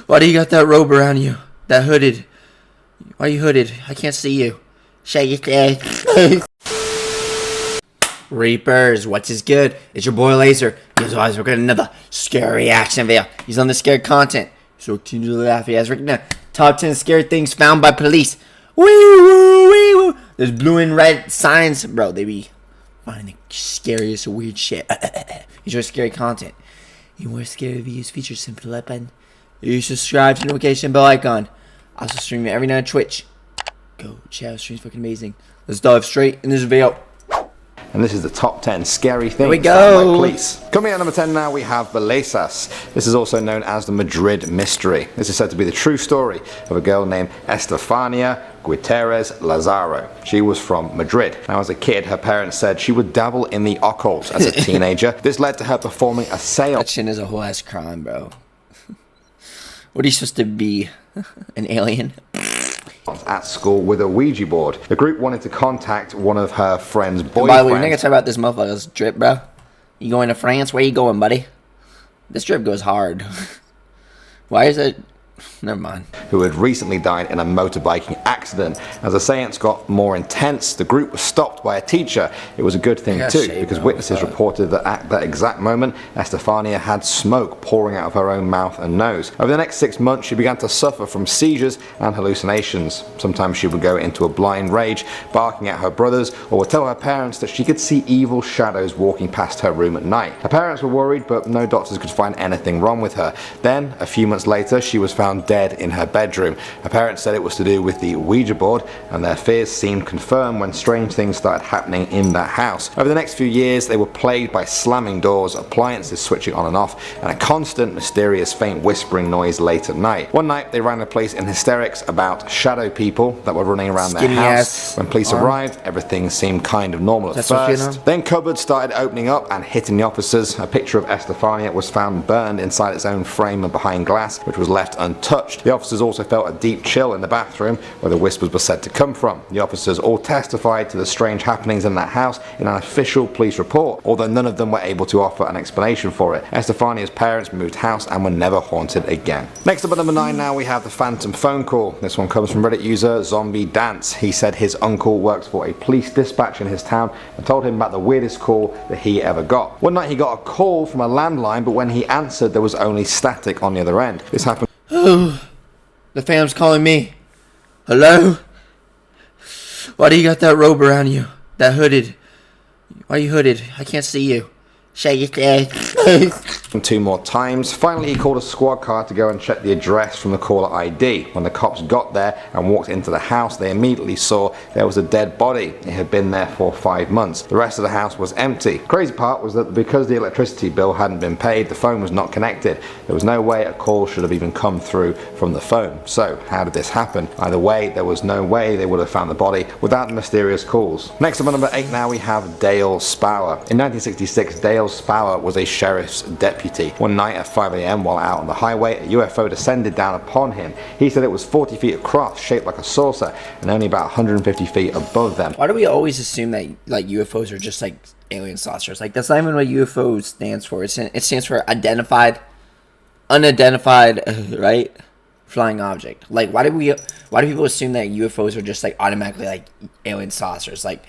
Why do you got that robe around you? That hooded. Why are you hooded? I can't see you. Shake it. Reapers, what's is good? It's your boy Laser. He's always working another scary action video. He's on the scared content. So continue to laugh. He has written down top 10 scary things found by police. Wee woo, wee woo. There's blue and red signs. Bro, they be finding the scariest weird shit. He's your scary content. You more scary videos feature simple button. You subscribe to the notification bell icon. Also stream every night on Twitch. Go check out streams, fucking amazing. Let's dive straight in this video. And this is the top 10 scary things we go. found by police. Coming in at number 10 now, we have Belezas. This is also known as the Madrid Mystery. This is said to be the true story of a girl named Estefania Gutierrez Lazaro. She was from Madrid. Now, as a kid, her parents said she would dabble in the occult as a teenager. This led to her performing a seance. That shit is a whole ass crime, bro. What are you supposed to be? An alien? At school with a Ouija board. The group wanted to contact one of her friend's boyfriends. By the way, we're not gonna talk about this motherfucker's drip, bro. You going to France? Where you going, buddy? This drip goes hard. Why is it? Never mind. Who had recently died in a motorbiking accident. As the seance got more intense, the group was stopped by a teacher. It was a good thing too, because witnesses reported that at that exact moment, Estefania had smoke pouring out of her own mouth and nose. Over the next 6 months, she began to suffer from seizures and hallucinations. Sometimes she would go into a blind rage, barking at her brothers, or would tell her parents that she could see evil shadows walking past her room at night. Her parents were worried, but no doctors could find anything wrong with her. Then, a few months later, she was found dead in her bedroom. Her parents said it was to do with the Ouija board, and their fears seemed confirmed when strange things started happening in that house. Over the next few years, they were plagued by slamming doors, appliances switching on and off, and a constant, mysterious, faint whispering noise late at night. One night, they ran the police in hysterics about shadow people that were running around their house. When police arrived, everything seemed kind of normal at first. Then cupboards started opening up and hitting the officers. A picture of Estefania was found burned inside its own frame and behind glass, which was left untouched. The officers also felt a deep chill in the bathroom where the whispers were said to come from. The officers all testified to the strange happenings in that house in an official police report, although none of them were able to offer an explanation for it. Estefania's parents moved house and were never haunted again. Next up at number 9 now, we have the phantom phone call. This one comes from Reddit user Zombie Dance. He said his uncle worked for a police dispatch in his town and told him about the weirdest call that he ever got. One night he got a call from a landline, but when he answered there was only static on the other end. This happened. The fam's calling me. Hello? Why do you got that robe around you? That hooded. Why are you hooded? I can't see you. Shake it. 2 more times. Finally, he called a squad car to go and check the address from the caller ID. When the cops got there and walked into the house, they immediately saw there was a dead body. It had been there for 5 months. The rest of the house was empty. The crazy part was that because the electricity bill hadn't been paid, the phone was not connected. There was no way a call should have even come through from the phone. So, how did this happen? Either way, there was no way they would have found the body without the mysterious calls. Next up at number 8 now, we have Dale Spower. In 1966, Dale Spower was a sheriff's deputy. One night at 5 AM while out on the highway, a UFO descended down upon him. He said it was 40 feet across, shaped like a saucer, and only about 150 feet above them. Why do we always assume that like UFOs are just like alien saucers? Like that's not even what UFO stands for. It stands for unidentified, right? Flying object. Like why do people assume that UFOs are just like automatically like alien saucers? Like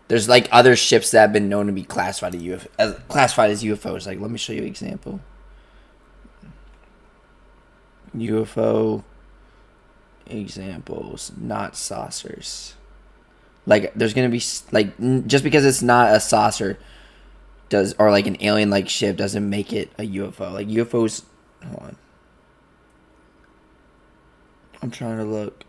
there's like other ships that have been known to be classified as UFOs. Like let me show you an example. UFO examples, not saucers. Like there's gonna be like just because it's not a saucer or like an alien like ship doesn't make it a UFO. Like UFOs. Hold on. I'm trying to look.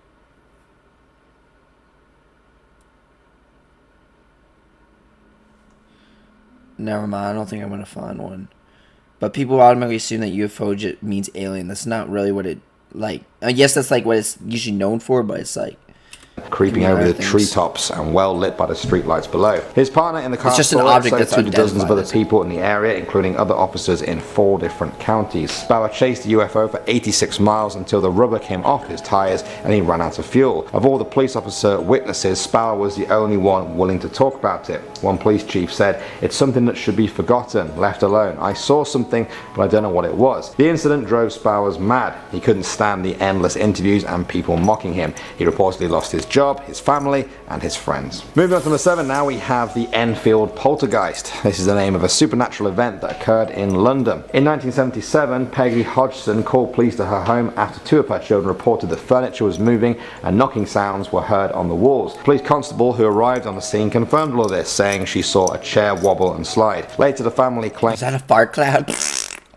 Never mind, I don't think I'm going to find one. But people automatically assume that UFO just means alien. That's not really what it, like, I guess that's like what it's usually known for, but it's like. creeping over the treetops and well lit by the streetlights below. His partner in the car it's just an saw object it, that's so too dozens of other unidentified. people in the area, including other officers in 4 different counties. 𝐈𝐭'𝐬 chased the UFO for 86 miles until the rubber came off his tires and he ran out of fuel. Of all the police officer witnesses, 𝐈𝐭'𝐬 was the only one willing to talk about it. One police chief said, "It's something that should be forgotten, left alone. I saw something, but I don't know what it was." The incident drove 𝐈𝐭'𝐬 mad. He couldn't stand the endless interviews and people mocking him. He reportedly lost his job, his family, and his friends. Moving on to number 7 now, we have the Enfield Poltergeist. This is the name of a supernatural event that occurred in London. In 1977, Peggy Hodgson called police to her home after 2 of her children reported that furniture was moving and knocking sounds were heard on the walls. The police constable who arrived on the scene confirmed all of this, saying she saw a chair wobble and slide. Later, the family claimed Is that a fart cloud?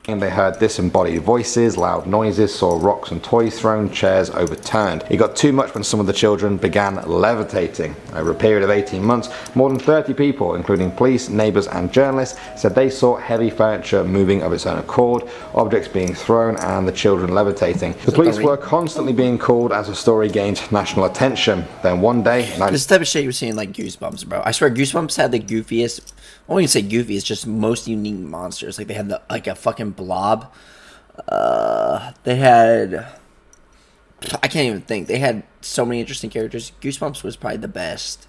they heard disembodied voices, loud noises, saw rocks and toys thrown, chairs overturned. It got too much when some of the children began levitating. Over a period of 18 months, more than 30 people, including police, neighbours and journalists, said they saw heavy furniture moving of its own accord, objects being thrown and the children levitating. The police were constantly being called as the story gained national attention. Then one day... This is the type of shit you were seeing like Goosebumps, bro. I swear Goosebumps had the goofiest... I won't even say goofy, it's just most unique monsters. Like they had like a fucking blob. They had... I can't even think. They had so many interesting characters. Goosebumps was probably the best.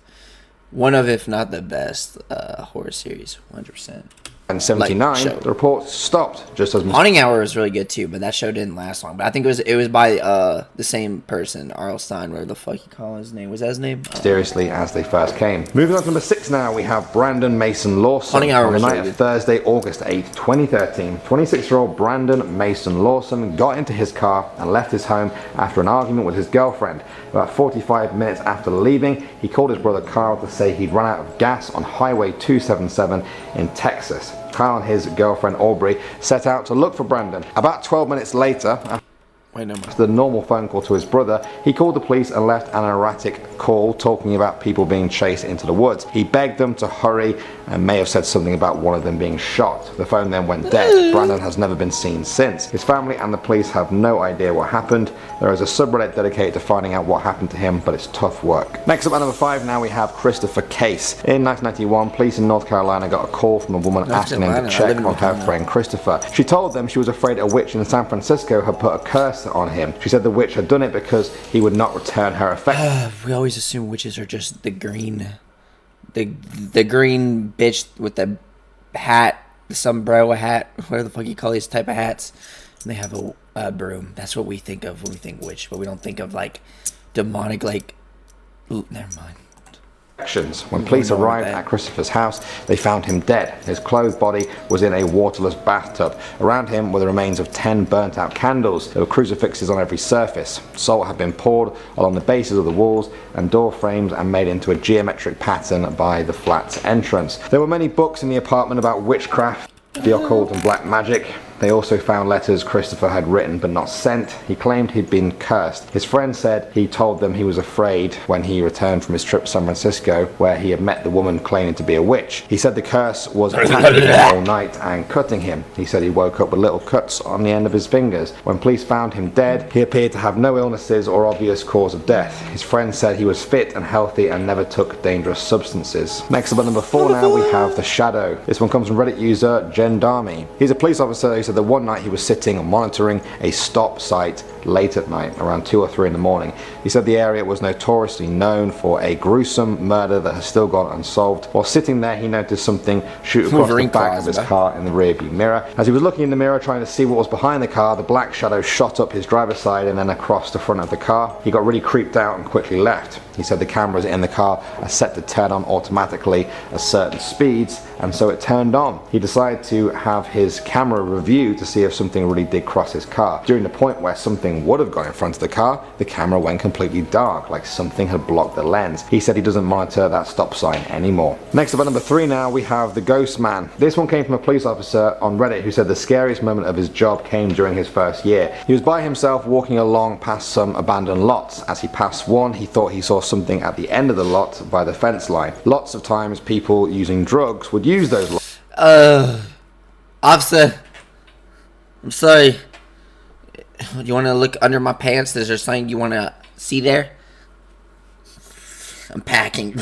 One of, if not the best, horror series. 100%. In 79, the reports stopped just as... Haunting Hour was really good too, but that show didn't last long. But I think it was by the same person, R.L. Stine, whatever the fuck you call his name. Was that his name? Mysteriously as they first came. Moving on to number 6 now, we have Brandon Mason Lawson. Haunting Hour On the was night really of good. Thursday, August 8, 2013, 26-year-old Brandon Mason Lawson got into his car and left his home after an argument with his girlfriend. About 45 minutes after leaving, he called his brother Kyle to say he'd run out of gas on Highway 277 in Texas. Kyle and his girlfriend Aubrey set out to look for Brandon. About 12 minutes later, after the normal phone call to his brother, he called the police and left an erratic call talking about people being chased into the woods. He begged them to hurry and may have said something about one of them being shot. The phone then went dead. Brandon has never been seen since. His family and the police have no idea what happened. There is a subreddit dedicated to finding out what happened to him, but it's tough work. Next up at number 5 now, we have Christopher Case. In 1991, police in North Carolina got a call from a woman asking them to check on her friend Christopher. She told them she was afraid a witch in San Francisco had put a curse on him. She said the witch had done it because he would not return her affection. We always assume witches are just the green bitch with the hat, the sombrero hat, whatever the fuck you call these type of hats, and they have a broom. That's what we think of when we think witch, but we don't think of like demonic, like... Ooh, never mind. When police arrived at Christopher's house, they found him dead. His clothed body was in a waterless bathtub. Around him were the remains of 10 burnt out candles. There were crucifixes on every surface. Salt had been poured along the bases of the walls and door frames and made into a geometric pattern by the flat's entrance. There were many books in the apartment about witchcraft, the occult and black magic. They also found letters Christopher had written but not sent. He claimed he'd been cursed. His friend said he told them he was afraid when he returned from his trip to San Francisco, where he had met the woman claiming to be a witch. He said the curse was attacking him all night and cutting him. He said he woke up with little cuts on the end of his fingers. When police found him dead, he appeared to have no illnesses or obvious cause of death. His friend said he was fit and healthy and never took dangerous substances. Next up at number 4 now, we have The Shadow. This one comes from Reddit user Gendarmi. He's a police officer who said that one night he was sitting monitoring a stop site late at night, around 2 or 3 in the morning. He said the area was notoriously known for a gruesome murder that has still gone unsolved. While sitting there, he noticed something shoot across the back of his car in the rearview mirror. As he was looking in the mirror trying to see what was behind the car, the black shadow shot up his driver's side and then across the front of the car. He got really creeped out and quickly left. He said the cameras in the car are set to turn on automatically at certain speeds, and so it turned on. He decided to have his camera reviewed to see if something really did cross his car. During the point where something would have gone in front of the car, the camera went completely dark, like something had blocked the lens. He said he doesn't monitor that stop sign anymore. Next up at number 3 now, we have The Ghost Man. This one came from a police officer on Reddit who said the scariest moment of his job came during his first year. He was by himself walking along past some abandoned lots. As he passed one, he thought he saw something at the end of the lot by the fence line. Lots of times people using drugs would use those lots. Officer, I'm sorry. You want to look under my pants? Is there something you want to see there? I'm packing.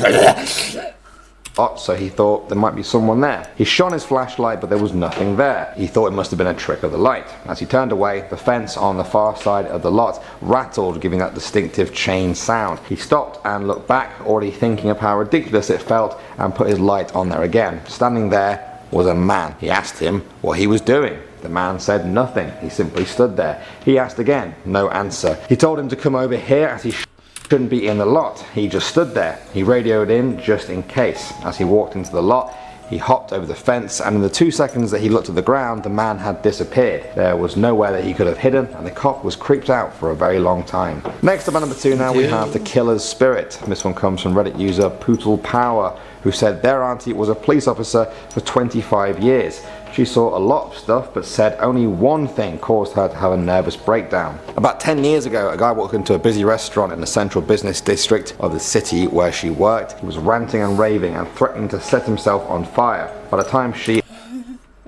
So he thought there might be someone there. He shone his flashlight, but there was nothing there. He thought it must have been a trick of the light. As he turned away, the fence on the far side of the lot rattled, giving that distinctive chain sound. He stopped and looked back, already thinking of how ridiculous it felt, and put his light on there again. Standing there was a man. He asked him what he was doing. The man said nothing. He simply stood there. He asked again. No answer. He told him to come over here, as he shouldn't be in the lot. He just stood there. He radioed in just in case. As he walked into the lot, he hopped over the fence, and in the 2 seconds that he looked at the ground, the man had disappeared. There was nowhere that he could have hidden, and the cop was creeped out for a very long time. Next up at number 2 now, we have the killer's spirit. This one comes from Reddit user Poodle Power, who said their auntie was a police officer for 25 years. She saw a lot of stuff, but said only one thing caused her to have a nervous breakdown. About 10 years ago, a guy walked into a busy restaurant in the central business district of the city where she worked. He was ranting and raving and threatening to set himself on fire. By the time she...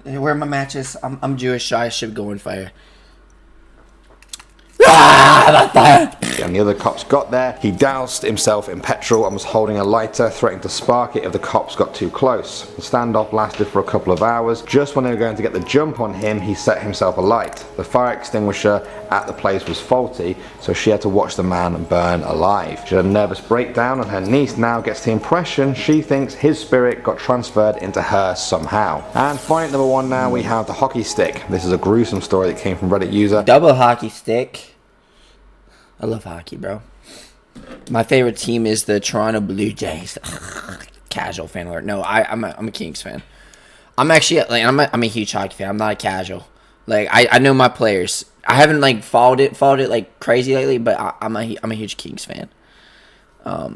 Where are my matches? I'm Jewish, so I should go on fire. And the other cops got there. He doused himself in petrol and was holding a lighter, threatening to spark it if the cops got too close. The standoff lasted for a couple of hours. Just when they were going to get the jump on him, he set himself alight. The fire extinguisher at the place was faulty, so she had to watch the man burn alive. She had a nervous breakdown, and her niece now gets the impression she thinks his spirit got transferred into her somehow. And finally, number 1 now, we have the hockey stick. This is a gruesome story that came from Reddit user Double hockey stick. I love hockey, bro. My favorite team is the Toronto Blue Jays. Casual fan alert. No, I'm a Kings fan. I'm actually like I'm a huge hockey fan. I'm not a casual. Like I know my players. I haven't like followed it like crazy lately, but I'm a huge Kings fan. I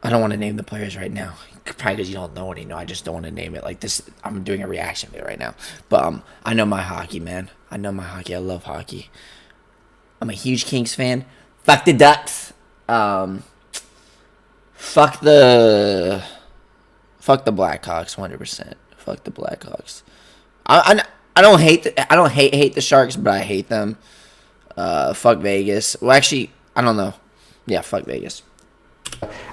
don't want to name the players right now. Probably because you don't know any. No, I just don't want to name it like this. I'm doing a reaction video right now. But I know my hockey, man. I know my hockey. I love hockey. I'm a huge Kings fan. Fuck the Ducks. Fuck the Blackhawks. 100%. Fuck the Blackhawks. I don't hate the Sharks, but I hate them. Fuck Vegas. Well, actually, I don't know. Yeah, fuck Vegas.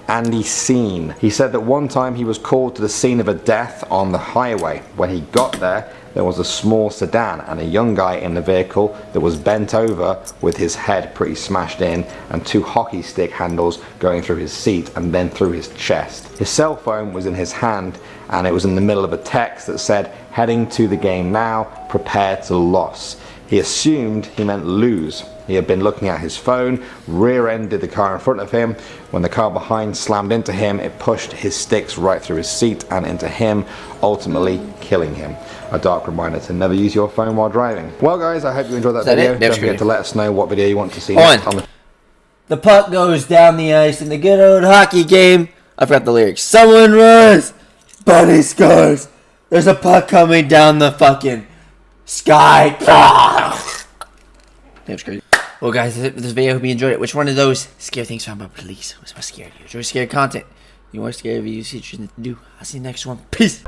Andy Scene. He said that one time he was called to the scene of a death on the highway. When he got there was a small sedan and a young guy in the vehicle that was bent over with his head pretty smashed in and 2 hockey stick handles going through his seat and then through his chest. His cell phone was in his hand, and it was in the middle of a text that said, "Heading to the game now, prepare to loss." He assumed he meant lose. He had been looking at his phone, rear-ended the car in front of him. When the car behind slammed into him, it pushed his sticks right through his seat and into him, ultimately killing him. A dark reminder to never use your phone while driving. Well guys, I hope you enjoyed that video. Don't forget to let us know what video you want to see next on the puck goes down the ice in the good old hockey game. I forgot the lyrics. Someone runs, but he scores. There's a puck coming down the fucking sky. That was crazy. Well, guys, this video. Hope you enjoyed it. Which one of those scary things found by police was what scared you? Enjoy scary content. You want scary videos? You should do. I'll see you next one. Peace.